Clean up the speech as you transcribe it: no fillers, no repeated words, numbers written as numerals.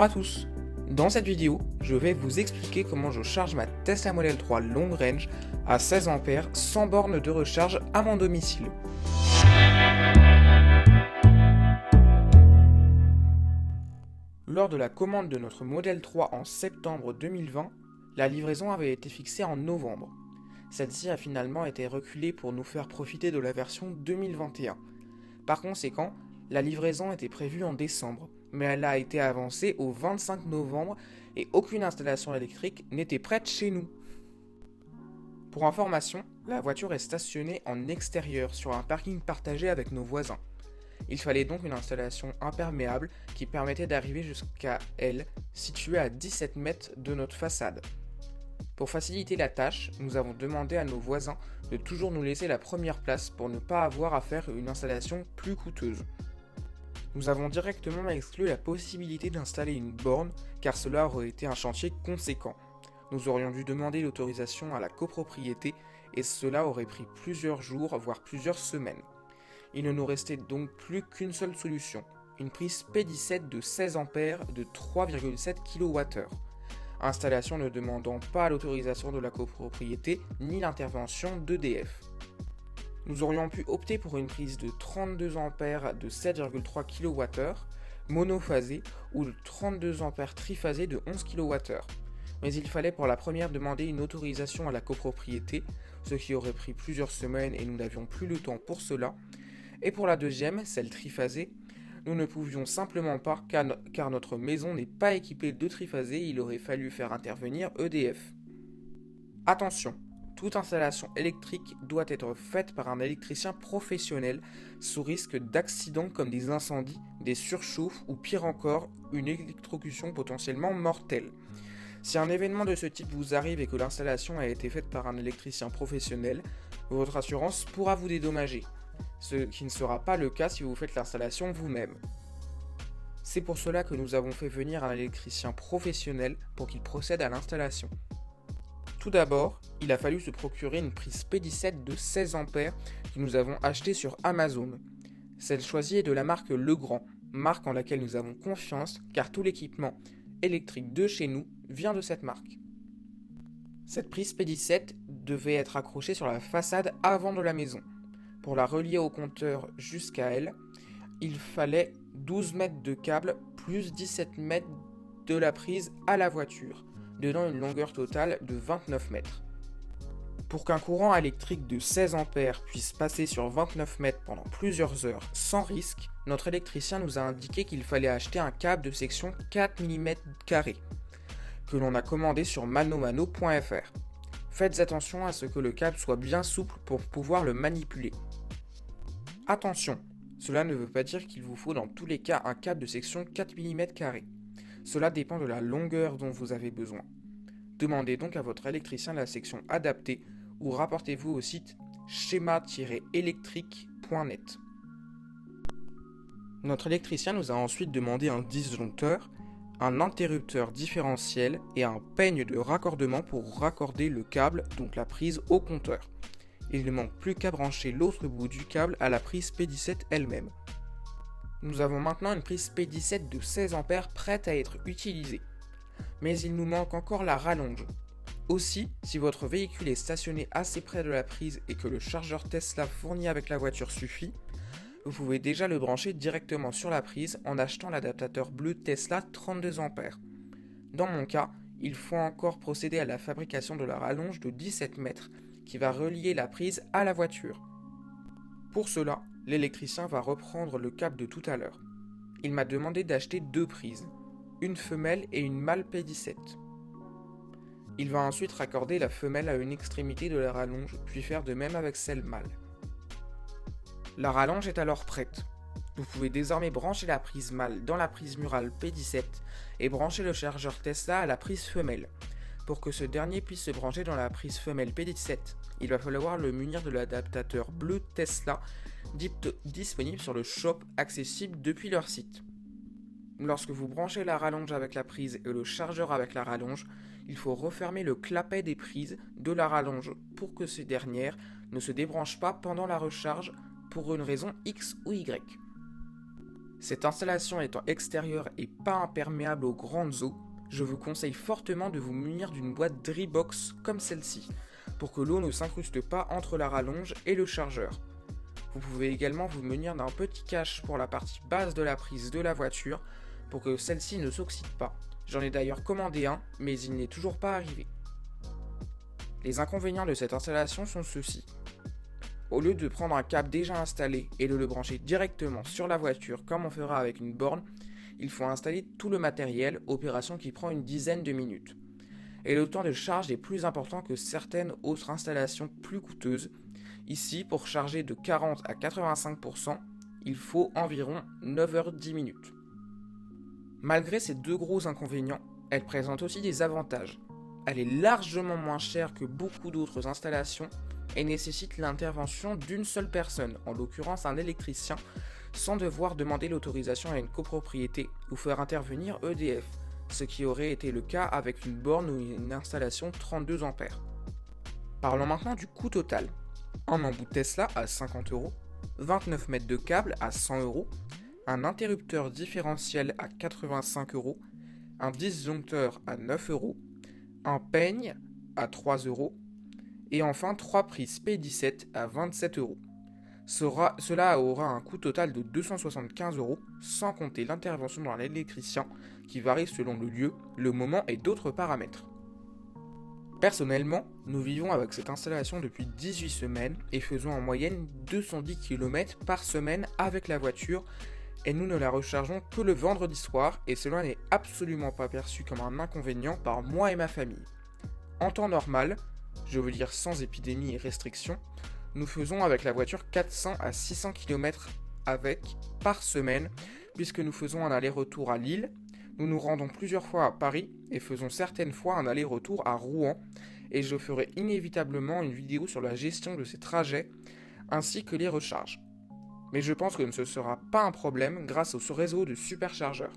Bonjour à tous. Dans cette vidéo, je vais vous expliquer comment je charge ma Tesla Model 3 Long Range à 16 A sans borne de recharge à mon domicile. Lors de la commande de notre Model 3 en septembre 2020, la livraison avait été fixée en novembre. Celle-ci a finalement été reculée pour nous faire profiter de la version 2021. Par conséquent, la livraison était prévue en décembre, mais elle a été avancée au 25 novembre et aucune installation électrique n'était prête chez nous. Pour information, la voiture est stationnée en extérieur sur un parking partagé avec nos voisins. Il fallait donc une installation imperméable qui permettait d'arriver jusqu'à elle, située à 17 mètres de notre façade. Pour faciliter la tâche, nous avons demandé à nos voisins de toujours nous laisser la première place pour ne pas avoir à faire une installation plus coûteuse. Nous avons directement exclu la possibilité d'installer une borne car cela aurait été un chantier conséquent. Nous aurions dû demander l'autorisation à la copropriété et cela aurait pris plusieurs jours voire plusieurs semaines. Il ne nous restait donc plus qu'une seule solution, une prise P17 de 16 A de 3,7 kWh. Installation ne demandant pas l'autorisation de la copropriété ni l'intervention d'EDF. Nous aurions pu opter pour une prise de 32 A de 7,3 kWh monophasée ou de 32 A triphasée de 11 kWh. Mais il fallait pour la première demander une autorisation à la copropriété, ce qui aurait pris plusieurs semaines et nous n'avions plus le temps pour cela. Et pour la deuxième, celle triphasée, nous ne pouvions simplement pas car notre maison n'est pas équipée de triphasé, il aurait fallu faire intervenir EDF. Attention, toute installation électrique doit être faite par un électricien professionnel sous risque d'accidents comme des incendies, des surchauffes ou pire encore, une électrocution potentiellement mortelle. Si un événement de ce type vous arrive et que l'installation a été faite par un électricien professionnel, votre assurance pourra vous dédommager, ce qui ne sera pas le cas si vous faites l'installation vous-même. C'est pour cela que nous avons fait venir un électricien professionnel pour qu'il procède à l'installation. Tout d'abord, il a fallu se procurer une prise P17 de 16 A que nous avons achetée sur Amazon. Celle choisie est de la marque Legrand, marque en laquelle nous avons confiance car tout l'équipement électrique de chez nous vient de cette marque. Cette prise P17 devait être accrochée sur la façade avant de la maison. Pour la relier au compteur jusqu'à elle, il fallait 12 mètres de câble plus 17 mètres de la prise à la voiture, donnant une longueur totale de 29 mètres. Pour qu'un courant électrique de 16 A puisse passer sur 29 mètres pendant plusieurs heures sans risque, notre électricien nous a indiqué qu'il fallait acheter un câble de section 4 mm², que l'on a commandé sur manomano.fr. Faites attention à ce que le câble soit bien souple pour pouvoir le manipuler. Attention, cela ne veut pas dire qu'il vous faut dans tous les cas un câble de section 4 mm². Cela dépend de la longueur dont vous avez besoin. Demandez donc à votre électricien la section adaptée ou rapportez-vous au site schéma-électrique.net. Notre électricien nous a ensuite demandé un disjoncteur, un interrupteur différentiel et un peigne de raccordement pour raccorder le câble, donc la prise, au compteur. Il ne manque plus qu'à brancher l'autre bout du câble à la prise P17 elle-même. Nous avons maintenant une prise P17 de 16 A prête à être utilisée. Mais il nous manque encore la rallonge. Aussi, si votre véhicule est stationné assez près de la prise et que le chargeur Tesla fourni avec la voiture suffit, vous pouvez déjà le brancher directement sur la prise en achetant l'adaptateur bleu Tesla 32 A. Dans mon cas, il faut encore procéder à la fabrication de la rallonge de 17 mètres qui va relier la prise à la voiture. Pour cela, l'électricien va reprendre le câble de tout à l'heure. Il m'a demandé d'acheter deux prises, une femelle et une mâle P17. Il va ensuite raccorder la femelle à une extrémité de la rallonge, puis faire de même avec celle mâle. La rallonge est alors prête. Vous pouvez désormais brancher la prise mâle dans la prise murale P17 et brancher le chargeur Tesla à la prise femelle. Pour que ce dernier puisse se brancher dans la prise femelle P17, il va falloir le munir de l'adaptateur bleu Tesla disponible sur le shop accessible depuis leur site. Lorsque vous branchez la rallonge avec la prise et le chargeur avec la rallonge, il faut refermer le clapet des prises de la rallonge pour que ces dernières ne se débranchent pas pendant la recharge pour une raison X ou Y. Cette installation étant extérieure et pas imperméable aux grandes eaux, je vous conseille fortement de vous munir d'une boîte Drybox comme celle-ci, pour que l'eau ne s'incruste pas entre la rallonge et le chargeur. Vous pouvez également vous munir d'un petit cache pour la partie basse de la prise de la voiture, pour que celle-ci ne s'oxyde pas. J'en ai d'ailleurs commandé un, mais il n'est toujours pas arrivé. Les inconvénients de cette installation sont ceux-ci. Au lieu de prendre un câble déjà installé et de le brancher directement sur la voiture comme on fera avec une borne, il faut installer tout le matériel, opération qui prend une dizaine de minutes. Et le temps de charge est plus important que certaines autres installations plus coûteuses. Ici, pour charger de 40 à 85%, il faut environ 9h10 minutes. Malgré ces deux gros inconvénients, elle présente aussi des avantages. Elle est largement moins chère que beaucoup d'autres installations et nécessite l'intervention d'une seule personne, en l'occurrence un électricien, sans devoir demander l'autorisation à une copropriété ou faire intervenir EDF, ce qui aurait été le cas avec une borne ou une installation 32 A. Parlons maintenant du coût total. Un embout Tesla à 50€, 29 mètres de câble à 100€, un interrupteur différentiel à 85€, un disjoncteur à 9€, un peigne à 3€, et enfin 3 prises P17 à 27€. Cela aura un coût total de 275€, sans compter l'intervention dans l'électricien qui varie selon le lieu, le moment et d'autres paramètres. Personnellement, nous vivons avec cette installation depuis 18 semaines et faisons en moyenne 210 km par semaine avec la voiture et nous ne la rechargeons que le vendredi soir et cela n'est absolument pas perçu comme un inconvénient par moi et ma famille. En temps normal, je veux dire sans épidémie et restrictions, nous faisons avec la voiture 400 à 600 km par semaine puisque nous faisons un aller-retour à Lille, nous nous rendons plusieurs fois à Paris et faisons certaines fois un aller-retour à Rouen et je ferai inévitablement une vidéo sur la gestion de ces trajets ainsi que les recharges. Mais je pense que ce ne sera pas un problème grâce au réseau de superchargeurs.